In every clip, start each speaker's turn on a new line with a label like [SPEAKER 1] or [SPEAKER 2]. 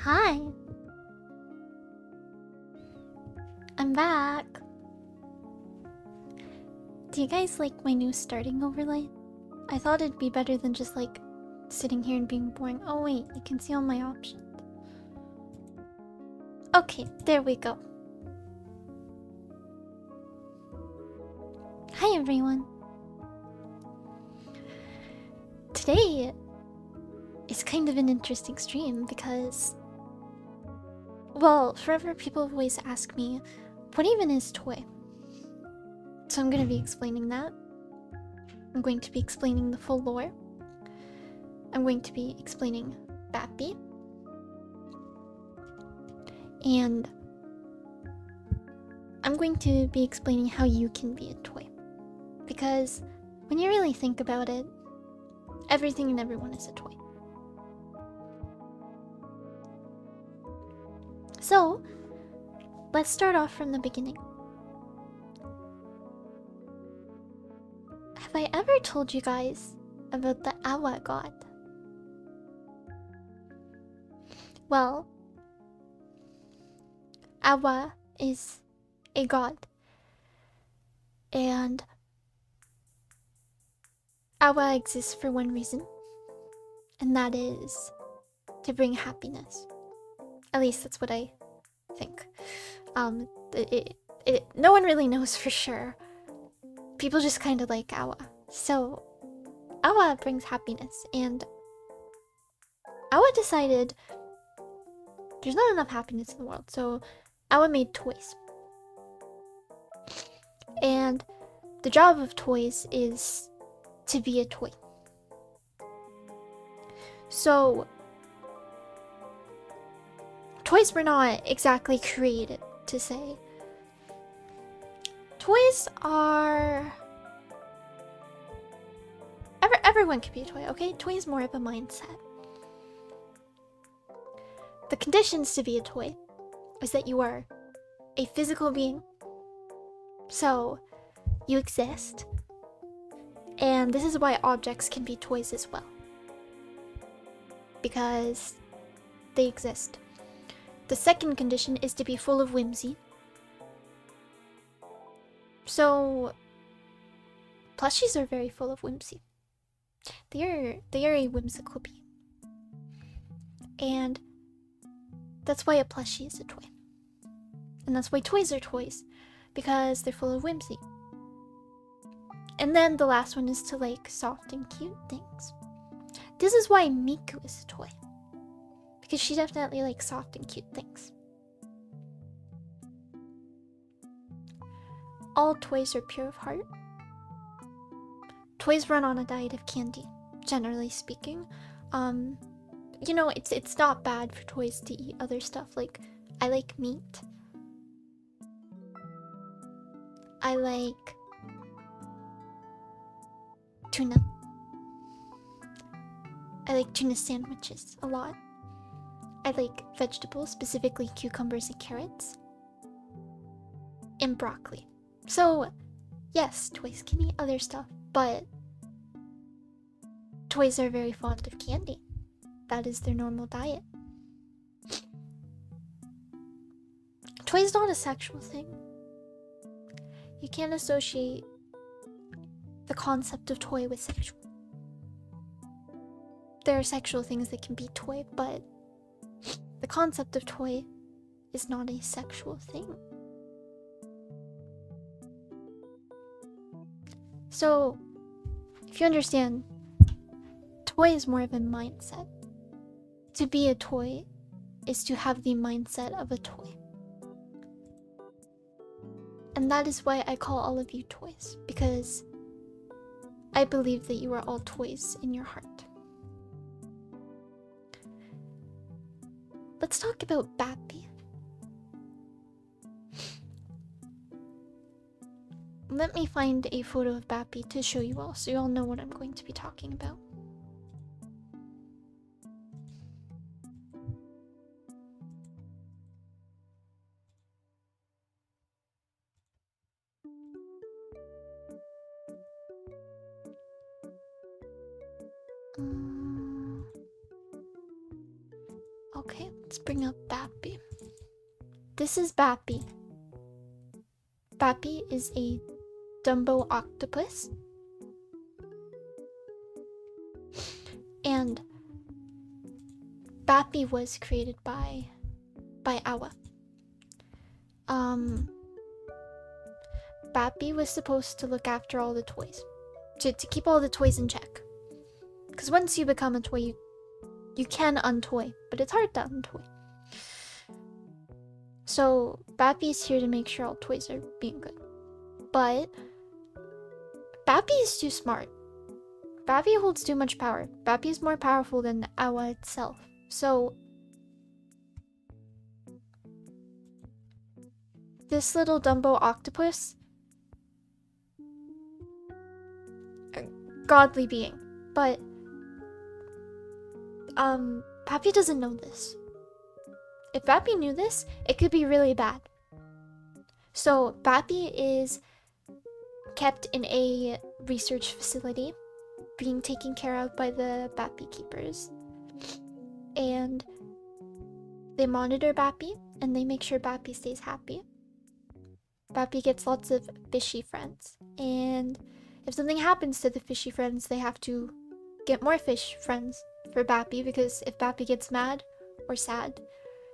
[SPEAKER 1] Hi, I'm back. Do you guys like my new starting overlay? I thought it'd be better than just like sitting here and being boring. Oh wait, you can see all my options. Okay, there we go. Hi everyone. Today is kind of an interesting stream because, well, forever people have always asked me, what even is toy? So I'm going to be explaining that. I'm going to be explaining the full lore. I'm going to be explaining Bappy. And I'm going to be explaining how you can be a toy. Because when you really think about it, everything and everyone is a toy. So, let's start off from the beginning. Have I ever told you guys about the Awa god? Well, Awa is a god. And Awa exists for one reason. And that is to bring happiness. At least that's what I think. No one really knows for sure. People just kind of like Awa. So, Awa brings happiness, and Awa decided there's not enough happiness in the world, so Awa made toys. And the job of toys is to be a toy. So, toys were not exactly created to say. Toys are... Everyone can be a toy, okay? Toy is more of a mindset. The conditions to be a toy is that you are a physical being. So, you exist. And this is why objects can be toys as well. Because they exist. The second condition is to be full of whimsy. So, plushies are very full of whimsy. They are a whimsical being. And that's why a plushie is a toy. And that's why toys are toys. Because they're full of whimsy. And then the last one is to like soft and cute things. This is why Miku is a toy. Because she definitely likes soft and cute things. All toys are pure of heart. Toys run on a diet of candy, generally speaking. You know, it's not bad for toys to eat other stuff. Like, I like meat. I like tuna. I like tuna sandwiches a lot. I like vegetables, specifically cucumbers and carrots. And broccoli. So, yes, toys can eat other stuff, but toys are very fond of candy. That is their normal diet. Toy is not a sexual thing. You can't associate the concept of toy with sexual. There are sexual things that can be toy, but the concept of toy is not a sexual thing. So, if you understand, toy is more of a mindset. To be a toy is to have the mindset of a toy. And that is why I call all of you toys, because I believe that you are all toys in your heart. Let's talk about Bappy. Let me find a photo of Bappy to show you all, so you all know what I'm going to be talking about. Okay. Let's bring up Bappy. This is Bappy. Bappy is a Dumbo octopus. And Bappy was created by Awa. Bappy was supposed to look after all the toys. To keep all the toys in check. Because once you become a toy, you can untoy, but it's hard to untoy. So Bappy's here to make sure all toys are being good. But Bappy is too smart. Bappy holds too much power. Bappy is more powerful than Awa itself. So this little Dumbo octopus, a godly being, but Bappy doesn't know this. If Bappy knew this, it could be really bad. So Bappy is kept in a research facility, being taken care of by the Bappy keepers. And they monitor Bappy, and they make sure Bappy stays happy. Bappy gets lots of fishy friends, and if something happens to the fishy friends, they have to get more fish friends for Bappy, because if Bappy gets mad or sad,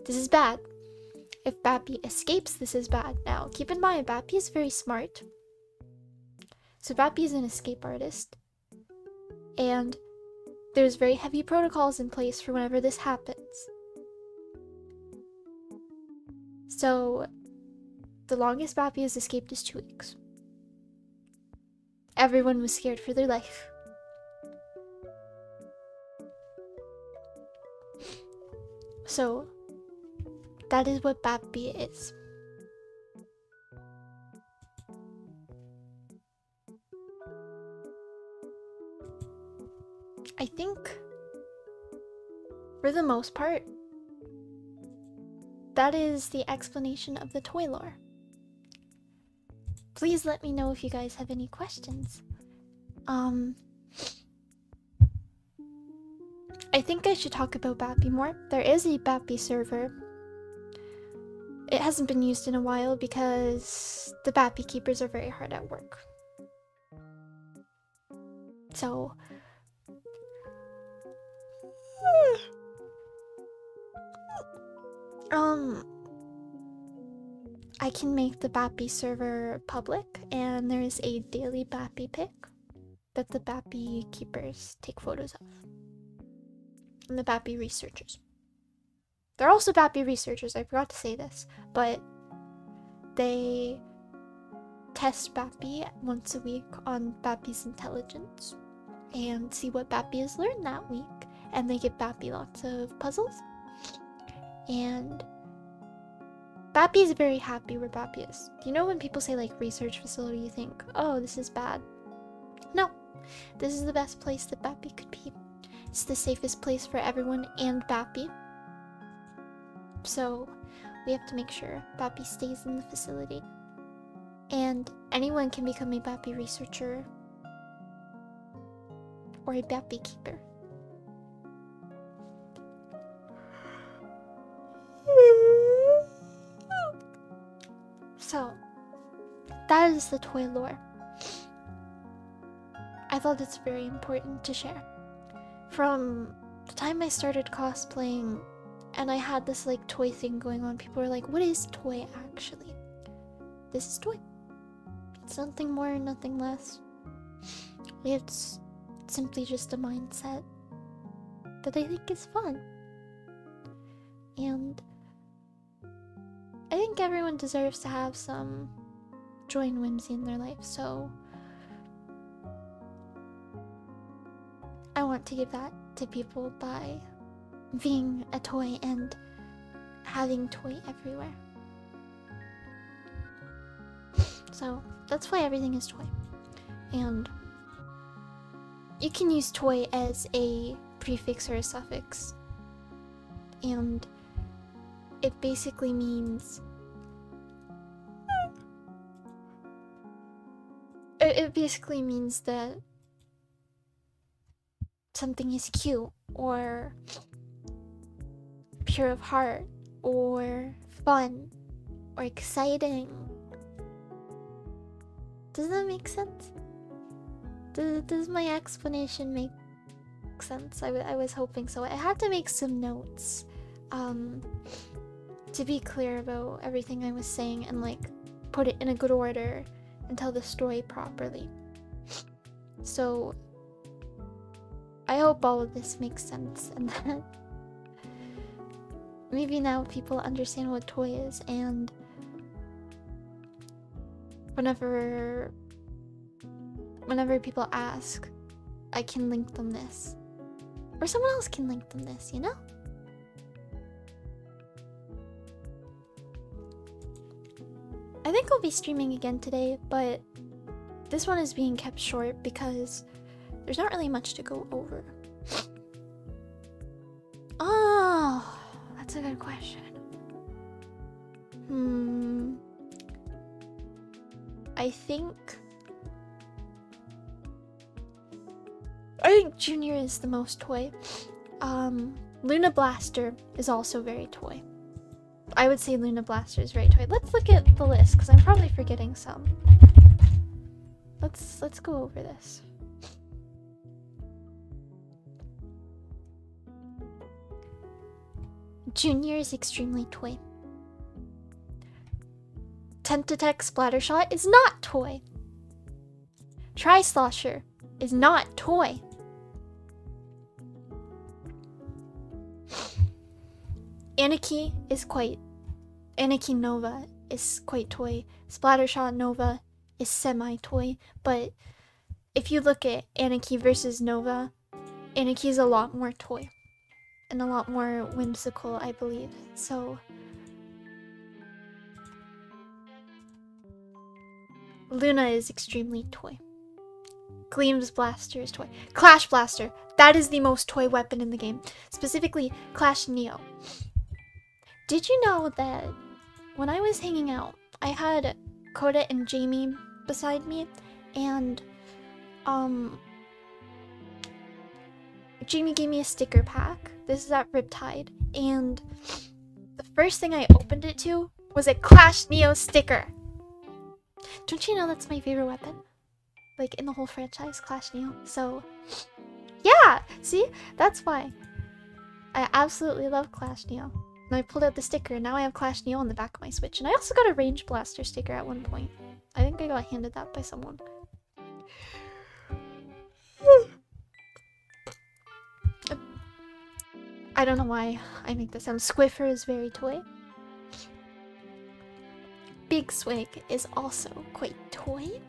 [SPEAKER 1] this is bad. If Bappy escapes, this is bad. Now, keep in mind, Bappy is very smart. So Bappy is an escape artist. And there's very heavy protocols in place for whenever this happens. So the longest Bappy has escaped is 2 weeks. Everyone was scared for their life. So that is what Bappy is. I think, for the most part, that is the explanation of the toy lore. Please let me know if you guys have any questions. I think I should talk about Bappy more. There is a Bappy server. It hasn't been used in a while because the Bappy keepers are very hard at work. So I can make the Bappy server public, and there's a daily Bappy pic that the Bappy keepers take photos of. And the Bappy researchers. They're also Bappy researchers, I forgot to say this, but they test Bappy once a week on Bappy's intelligence and see what Bappy has learned that week. And they give Bappy lots of puzzles. And Bappy is very happy where Bappy is. Do you know when people say like research facility, you think, oh, this is bad? No, this is the best place that Bappy could be. It's the safest place for everyone and Bappy. So we have to make sure Bappy stays in the facility. And anyone can become a Bappy researcher or a Bappy keeper. So, that is the toy lore. I thought it's very important to share. From the time I started cosplaying and I had this like toy thing going on, people were like, what is toy actually? This is toy. It's nothing more, nothing less. It's simply just a mindset that I think is fun. And I think everyone deserves to have some joy and whimsy in their life, so I want to give that to people by being a toy and having toy everywhere. So that's why everything is toy. And you can use toy as a prefix or a suffix. And it basically means... It basically means that something is cute, or pure of heart or fun or exciting. Does that make sense? Does my explanation make sense? I was hoping so. I had to make some notes to be clear about everything I was saying and like put it in a good order and tell the story properly. So I hope all of this makes sense and that maybe now people understand what toy is, and whenever people ask, I can link them this. Or someone else can link them this, you know? I think I'll be streaming again today, but this one is being kept short because there's not really much to go over. Oh, that's a good question. I think Junior is the most toy. Luna Blaster is also very toy. I would say Luna Blaster is very toy. Let's look at the list because I'm probably forgetting some. Let's go over this. Junior is extremely toy. Tentatek Splattershot is not toy. Tri-Slosher is not toy. Anarchy Nova is quite toy. Splattershot Nova is semi-toy, but if you look at Anarchy versus Nova, Anarchy is a lot more toy and a lot more whimsical, I believe. So Luna is extremely toy. Gleam's Blaster is toy. Clash Blaster, that is the most toy weapon in the game. Specifically, Clash Neo. Did you know that when I was hanging out, I had Coda and Jamie beside me, and Jamie gave me a sticker pack. This is at Riptide, and the first thing I opened it to was a Clash Neo sticker. Don't you know that's my favorite weapon? Like, in the whole franchise, Clash Neo. So, yeah! See? That's why. I absolutely love Clash Neo. And I pulled out the sticker, and now I have Clash Neo on the back of my Switch. And I also got a Range Blaster sticker at one point. I think I got handed that by someone. I don't know why I make this sound. Squiffer is very toy. Big Swig is also quite toy.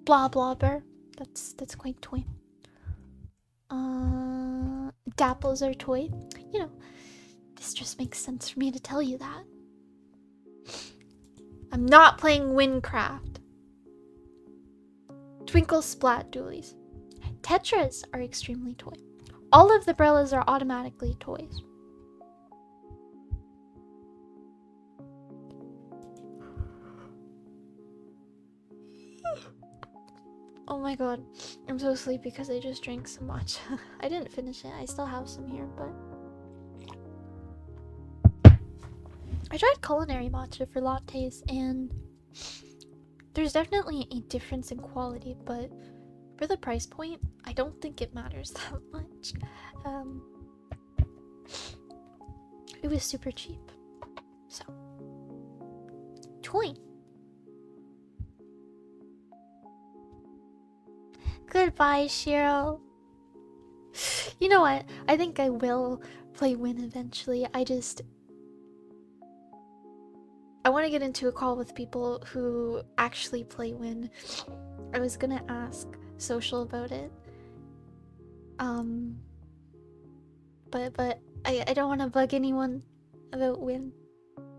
[SPEAKER 1] Blah Blobber. That's quite toy. Dapples are toy. You know, this just makes sense for me to tell you that. I'm not playing Windcraft. Twinkle Splat Dualies. Tetras are extremely toy. All of the Brellas are automatically toys. Oh my god, I'm so sleepy because I just drank so much. I didn't finish it, I still have some here, but... I tried culinary matcha for lattes, and there's definitely a difference in quality, but for the price point, I don't think it matters that much. It was super cheap. So, toy. Goodbye, Shiro. You know what? I think I will play Win eventually. I want to get into a call with people who actually play Win. I was gonna ask Social about it. But I don't want to bug anyone about Win.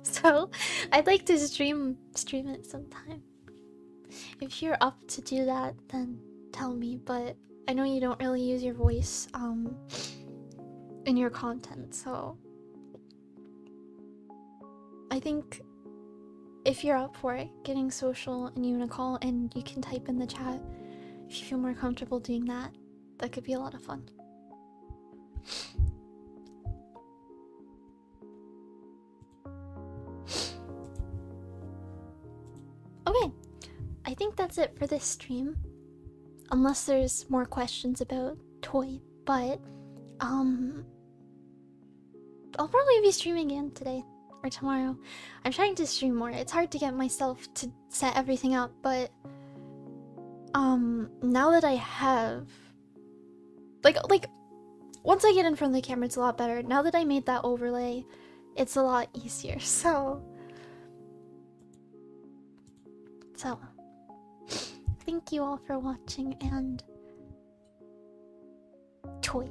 [SPEAKER 1] So I'd like to stream it sometime. If you're up to do that, then tell me, but I know you don't really use your voice in your content, so I think if you're up for it, getting Social and you in a call, and you can type in the chat if you feel more comfortable doing that, that could be a lot of fun. Okay, I think that's it for this stream. Unless there's more questions about Toy, but I'll probably be streaming again today or tomorrow. I'm trying to stream more. It's hard to get myself to set everything up, but now that I have like once I get in front of the camera, it's a lot better. Now that I made that overlay, it's a lot easier. So thank you all for watching, and Toy.